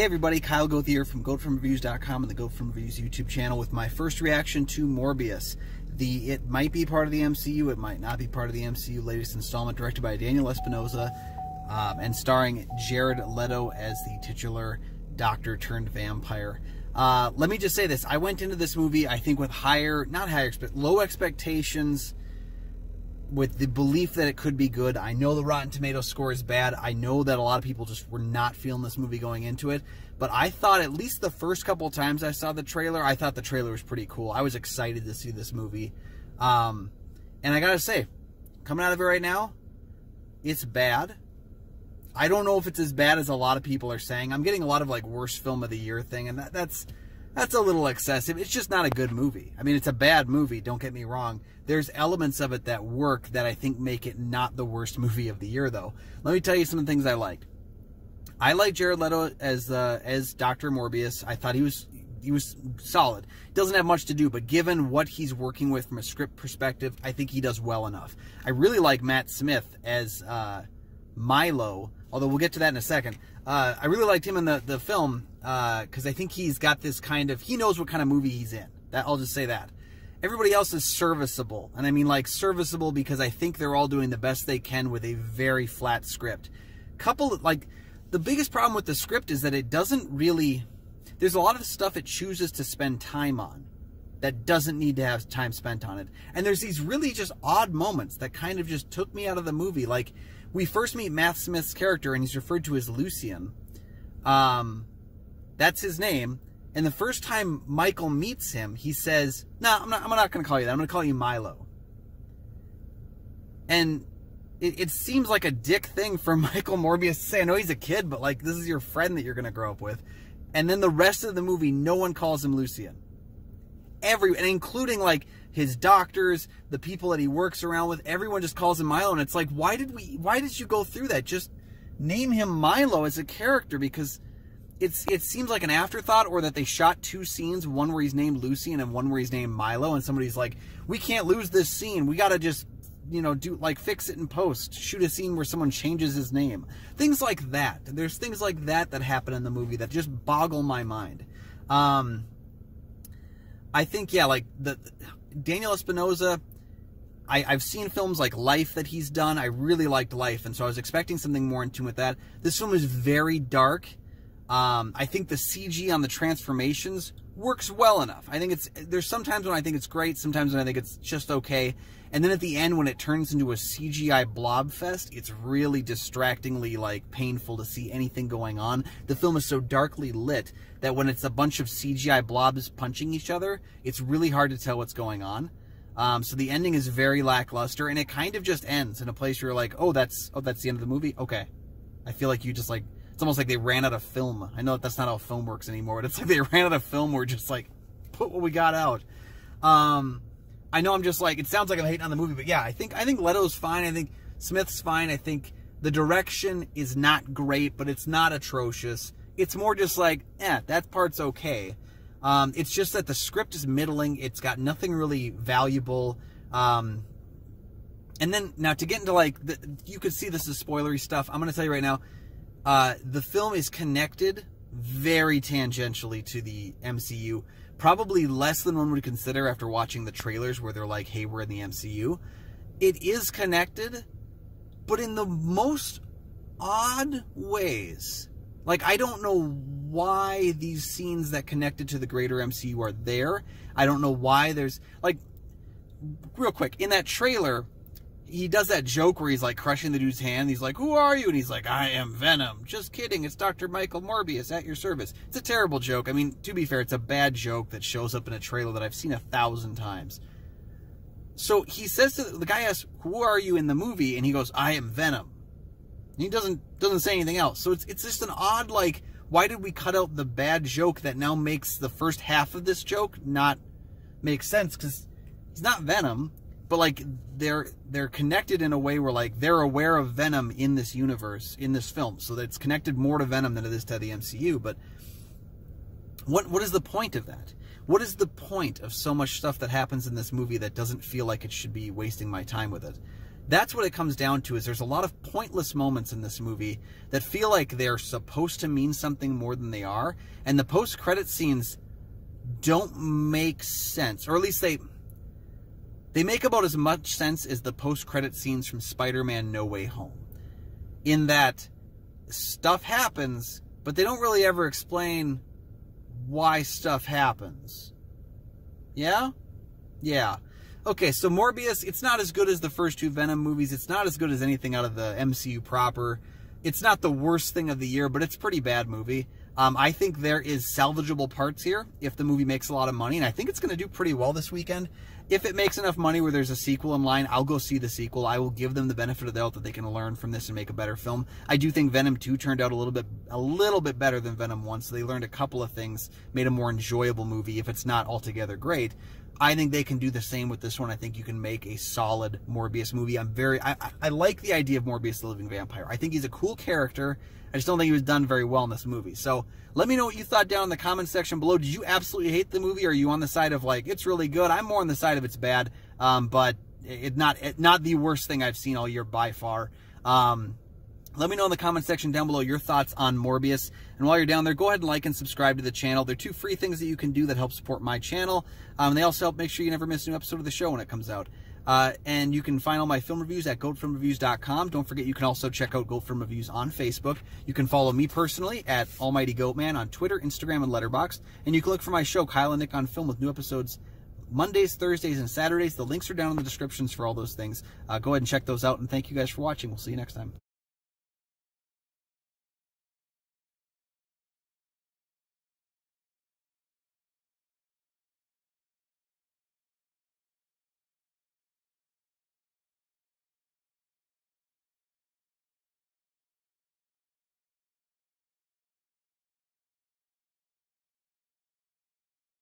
Hey everybody, Kyle Goth here from GoatFromReviews.com and the Goat From Reviews YouTube channel with my first reaction to Morbius. It might be part of the MCU, it might not be part of the MCU, latest installment, directed by Daniel Espinosa and starring Jared Leto as the titular doctor turned vampire. Let me just say this, I went into this movie, I think with low expectations, with the belief that it could be good. I know the Rotten Tomatoes score is bad. I know that a lot of people just were not feeling this movie going into it. But I thought, at least the first couple of times I saw the trailer, I thought the trailer was pretty cool. I was excited to see this movie. And I gotta say, coming out of it right now, it's bad. I don't know if it's as bad as a lot of people are saying. I'm getting a lot of like worst film of the year thing, and that's a little excessive. It's just not a good movie. I mean, it's a bad movie, don't get me wrong. There's elements of it that work that I think make it not the worst movie of the year, though. Let me tell you some of the things I liked. I liked Jared Leto as Dr. Morbius. I thought he was solid. Doesn't have much to do, but given what he's working with from a script perspective, I think he does well enough. I really like Matt Smith as Milo, although we'll get to that in a second. I really liked him in the film because I think he's got this kind of, he knows what kind of movie he's in. I'll just say that. Everybody else is serviceable, and I mean like serviceable because I think they're all doing the best they can with a very flat script. The biggest problem with the script is that it doesn't really, there's a lot of stuff it chooses to spend time on that doesn't need to have time spent on it. And there's these really just odd moments that kind of just took me out of the movie. Like, we first meet Matt Smith's character, and he's referred to as Lucian. That's his name. And the first time Michael meets him, he says, "No, I'm not going to call you that. I'm going to call you Milo." And it seems like a dick thing for Michael Morbius to say. I know he's a kid, but like, this is your friend that you're going to grow up with. And then the rest of the movie, no one calls him Lucian. And including like his doctors, the people that he works around with, everyone just calls him Milo. And it's like, why did you go through that? Just name him Milo as a character, because it seems like an afterthought, or that they shot two scenes, one where he's named Lucian and one where he's named Milo, and somebody's like, we can't lose this scene. We got to just, fix it in post. Shoot a scene where someone changes his name. Things like that. There's things like that that happen in the movie that just boggle my mind. I think, yeah, like Daniel Espinosa, I've seen films like Life that he's done. I really liked Life, and so I was expecting something more in tune with that. This film is very dark. I think the CG on the transformations works well enough. I think there's sometimes when I think it's great, sometimes when I think it's just okay. And then at the end, when it turns into a CGI blob fest, it's really distractingly painful to see anything going on. The film is so darkly lit that when it's a bunch of CGI blobs punching each other, it's really hard to tell what's going on. So the ending is very lackluster, and it kind of just ends in a place where you're like, oh, that's the end of the movie? Okay. I feel like you just it's almost like they ran out of film. I know that's not how film works anymore, but it's like they ran out of film. We're just put what we got out. I know I'm just it sounds like I'm hating on the movie, but yeah, I think Leto's fine. I think Smith's fine. I think the direction is not great, but it's not atrocious. It's more just that part's okay. It's just that the script is middling. It's got nothing really valuable. And then, now to get into you could see this is spoilery stuff. I'm going to tell you right now, the film is connected very tangentially to the MCU. Probably less than one would consider after watching the trailers where they're like, hey, we're in the MCU. It is connected, but in the most odd ways. I don't know why these scenes that connected to the greater MCU are there. I don't know why there's, real quick, in that trailer, he does that joke where he's crushing the dude's hand. He's like, who are you? And he's like, I am Venom. Just kidding. It's Dr. Michael Morbius at your service. It's a terrible joke. I mean, to be fair, it's a bad joke that shows up in a trailer that I've seen 1,000 times. So he says the guy asks, who are you in the movie? And he goes, I am Venom. And he doesn't say anything else. So it's just an odd, why did we cut out the bad joke that now makes the first half of this joke not make sense? Because he's not Venom. But they're connected in a way where they're aware of Venom in this universe, in this film, so that it's connected more to Venom than it is to the MCU. But what is the point of that? What is the point of so much stuff that happens in this movie that doesn't feel like it should be wasting my time with it? That's what it comes down to, is there's a lot of pointless moments in this movie that feel like they're supposed to mean something more than they are. And the post-credit scenes don't make sense. Or at least they make about as much sense as the post-credit scenes from Spider-Man No Way Home. In that stuff happens, but they don't really ever explain why stuff happens. Yeah? Yeah. Okay, so Morbius, it's not as good as the first two Venom movies. It's not as good as anything out of the MCU proper. It's not the worst thing of the year, but it's a pretty bad movie. I think there is salvageable parts here if the movie makes a lot of money, and I think it's going to do pretty well this weekend. If it makes enough money where there's a sequel in line, I'll go see the sequel. I will give them the benefit of the doubt that they can learn from this and make a better film. I do think Venom 2 turned out a little bit better than Venom 1, so they learned a couple of things, made a more enjoyable movie, if it's not altogether great. I think they can do the same with this one. I think you can make a solid Morbius movie. I like the idea of Morbius the Living Vampire. I think he's a cool character. I just don't think he was done very well in this movie. So let me know what you thought down in the comments section below. Did you absolutely hate the movie? Or are you on the side of, like, it's really good? I'm more on the side of it's bad, but it's not the worst thing I've seen all year by far. Let me know in the comment section down below your thoughts on Morbius. And while you're down there, go ahead and like and subscribe to the channel. They're 2 free things that you can do that help support my channel. And they also help make sure you never miss a new episode of the show when it comes out. And you can find all my film reviews at goatfilmreviews.com. Don't forget, you can also check out Goat Film Reviews on Facebook. You can follow me personally at Almighty Goatman on Twitter, Instagram, and Letterboxd. And you can look for my show, Kyle and Nick on Film, with new episodes Mondays, Thursdays, and Saturdays. The links are down in the descriptions for all those things. Go ahead and check those out. And thank you guys for watching. We'll see you next time.